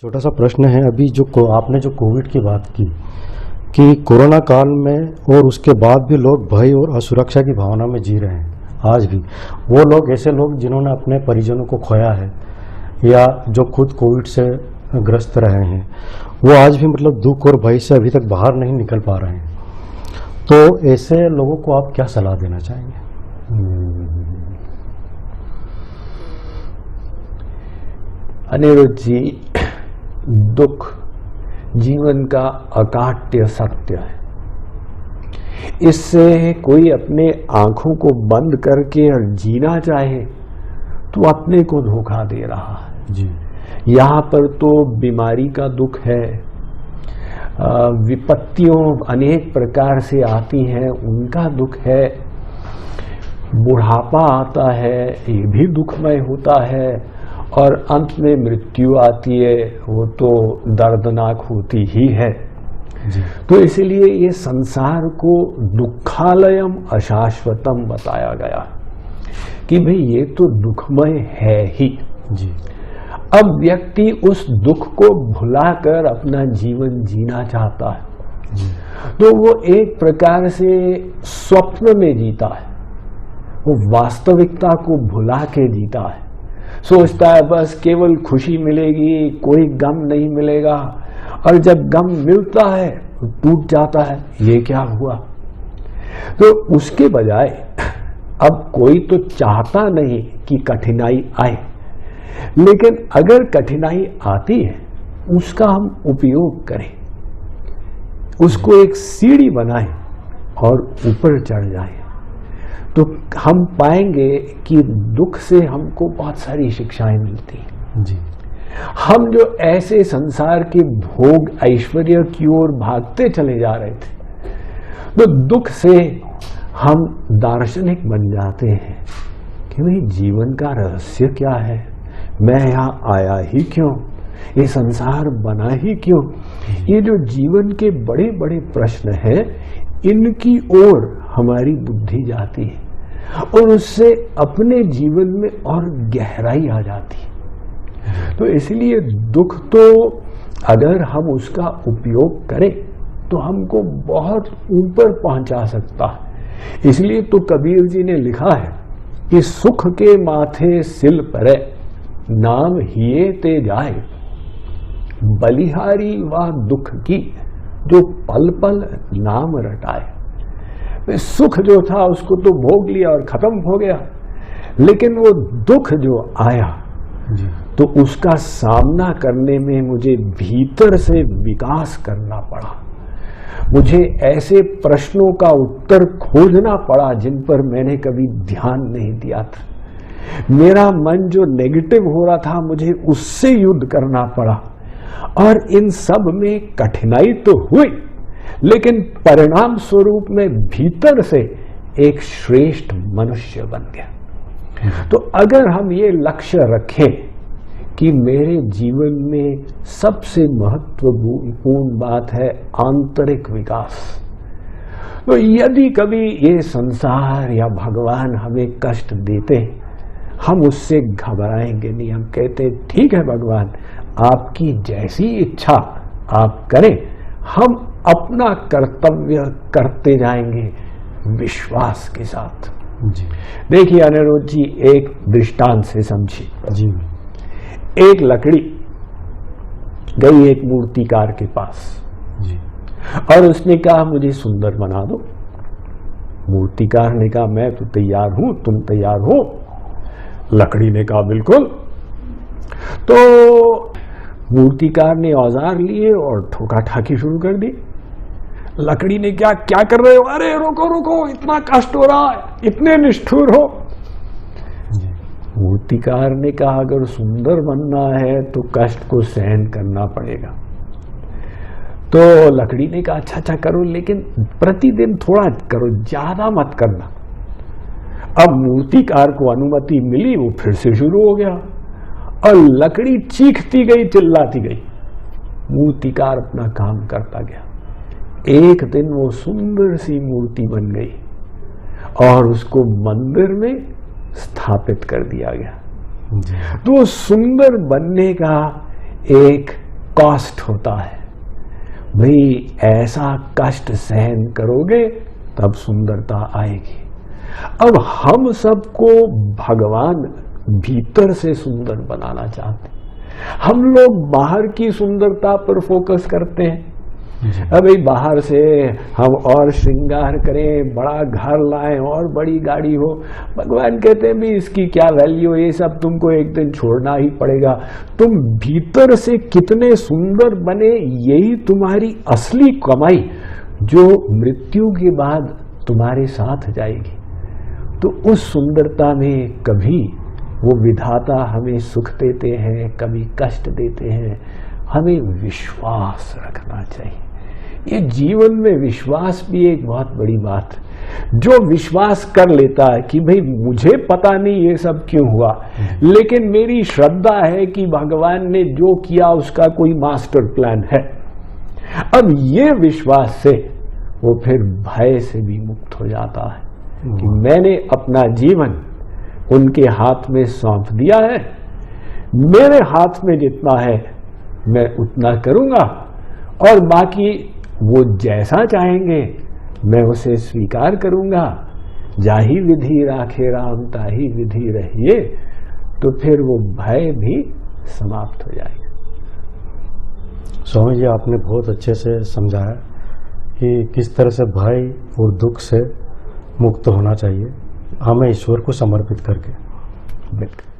छोटा सा प्रश्न है। अभी आपने जो कोविड की बात की कि कोरोना काल में और उसके बाद भी लोग भय और असुरक्षा की भावना में जी रहे हैं आज भी। वो लोग, ऐसे लोग जिन्होंने अपने परिजनों को खोया है या जो खुद कोविड से ग्रस्त रहे हैं, वो आज भी मतलब दुख और भय से अभी तक बाहर नहीं निकल पा रहे हैं। तो ऐसे लोगों को आप क्या सलाह देना चाहेंगे? अनिरुद्ध जी, दुख जीवन का अकाट्य सत्य है। इससे कोई अपने आंखों को बंद करके और जीना चाहे तो अपने को धोखा दे रहा है जी। यहाँ पर तो बीमारी का दुख है, विपत्तियों अनेक प्रकार से आती हैं, उनका दुख है, बुढ़ापा आता है, ये भी दुखमय होता है, और अंत में मृत्यु आती है, वो तो दर्दनाक होती ही है जी। तो इसलिए ये संसार को दुखालयम अशाश्वतम बताया गया कि भाई ये तो दुखमय है ही जी। अब व्यक्ति उस दुख को भुलाकर अपना जीवन जीना चाहता है जी। तो वो एक प्रकार से स्वप्न में जीता है, वो वास्तविकता को भुला के जीता है। सोचता है बस केवल खुशी मिलेगी, कोई गम नहीं मिलेगा, और जब गम मिलता है तो टूट जाता है, ये क्या हुआ। तो उसके बजाय अब कोई तो चाहता नहीं कि कठिनाई आए, लेकिन अगर कठिनाई आती है उसका हम उपयोग करें, उसको एक सीढ़ी बनाएं और ऊपर चढ़ जाएं, तो हम पाएंगे कि दुख से हमको बहुत सारी शिक्षाएं मिलती हैं जी। हम जो ऐसे संसार के भोग ऐश्वर्य की ओर भागते चले जा रहे थे, तो दुख से हम दार्शनिक बन जाते हैं कि भाई जीवन का रहस्य क्या है, मैं यहाँ आया ही क्यों, ये संसार बना ही क्यों। ये जो जीवन के बड़े बड़े प्रश्न हैं, इनकी ओर हमारी बुद्धि जाती है और उससे अपने जीवन में और गहराई आ जाती है। तो इसलिए दुख तो अगर हम उसका उपयोग करें तो हमको बहुत ऊपर पहुंचा सकता है। इसलिए तो कबीर जी ने लिखा है कि सुख के माथे सिल परे नाम हिये ते जाए, बलिहारी व दुख की जो पल पल नाम रटाए। सुख जो था उसको तो भोग लिया और खत्म हो गया, लेकिन वो दुख जो आया जी। तो उसका सामना करने में मुझे भीतर से विकास करना पड़ा, मुझे ऐसे प्रश्नों का उत्तर खोजना पड़ा जिन पर मैंने कभी ध्यान नहीं दिया था। मेरा मन जो नेगेटिव हो रहा था, मुझे उससे युद्ध करना पड़ा, और इन सब में कठिनाई तो हुई, लेकिन परिणाम स्वरूप में भीतर से एक श्रेष्ठ मनुष्य बन गया। तो अगर हम ये लक्ष्य रखें कि मेरे जीवन में सबसे महत्वपूर्ण बात है आंतरिक विकास, तो यदि कभी ये संसार या भगवान हमें कष्ट देते, हम उससे घबराएंगे नहीं। हम कहते ठीक है भगवान, आपकी जैसी इच्छा आप करें, हम अपना कर्तव्य करते जाएंगे विश्वास के साथ। जी। देखिए अनिरुद्ध जी, एक दृष्टांत से समझिए। जी। एक लकड़ी गई एक मूर्तिकार के पास जी। और उसने कहा मुझे सुंदर बना दो। मूर्तिकार ने कहा मैं तो तैयार हूं, तुम तैयार हो? लकड़ी ने कहा बिल्कुल। तो मूर्तिकार ने औजार लिए और ठोका ठाकी शुरू कर दी। लकड़ी ने क्या कर रहे हो? अरे रोको रोको, इतना कष्ट हो रहा है, इतने निष्ठुर हो। मूर्तिकार ने कहा अगर सुंदर बनना है तो कष्ट को सहन करना पड़ेगा। तो लकड़ी ने कहा अच्छा करो, लेकिन प्रतिदिन थोड़ा करो, ज्यादा मत करना। अब मूर्तिकार को अनुमति मिली, वो फिर से शुरू हो गया और लकड़ी चीखती गई, चिल्लाती गई। मूर्तिकार अपना काम करता गया। एक दिन वो सुंदर सी मूर्ति बन गई और उसको मंदिर में स्थापित कर दिया गया। तो सुंदर बनने का एक कॉस्ट होता है। भाई ऐसा कष्ट सहन करोगे तब सुंदरता आएगी। अब हम सबको भगवान भीतर से सुंदर बनाना चाहते हैं। हम लोग बाहर की सुंदरता पर फोकस करते हैं। अभी बाहर से हम और श्रृंगार करें, बड़ा घर लाएं और बड़ी गाड़ी हो। भगवान कहते हैं भी इसकी क्या वैल्यू, ये सब तुमको एक दिन छोड़ना ही पड़ेगा। तुम भीतर से कितने सुंदर बने, यही तुम्हारी असली कमाई जो मृत्यु के बाद तुम्हारे साथ जाएगी। तो उस सुंदरता में कभी वो विधाता हमें सुख देते हैं, कभी कष्ट देते हैं। हमें विश्वास रखना चाहिए। ये जीवन में विश्वास भी एक बहुत बड़ी बात है। जो विश्वास कर लेता है कि भाई मुझे पता नहीं ये सब क्यों हुआ, लेकिन मेरी श्रद्धा है कि भगवान ने जो किया उसका कोई मास्टर प्लान है। अब ये विश्वास से वो फिर भय से भी मुक्त हो जाता है कि मैंने अपना जीवन उनके हाथ में सौंप दिया है, मेरे हाथ में जितना है मैं उतना करूंगा, और बाकी वो जैसा चाहेंगे मैं उसे स्वीकार करूंगा। जाहि विधि राखे राम ताहि विधि रहिए, तो फिर वो भय भी समाप्त हो जाएगा। स्वामी जी, आपने बहुत अच्छे से समझाया कि किस तरह से भय और दुख से मुक्त होना चाहिए, हमें ईश्वर को समर्पित करके। बिल्कुल।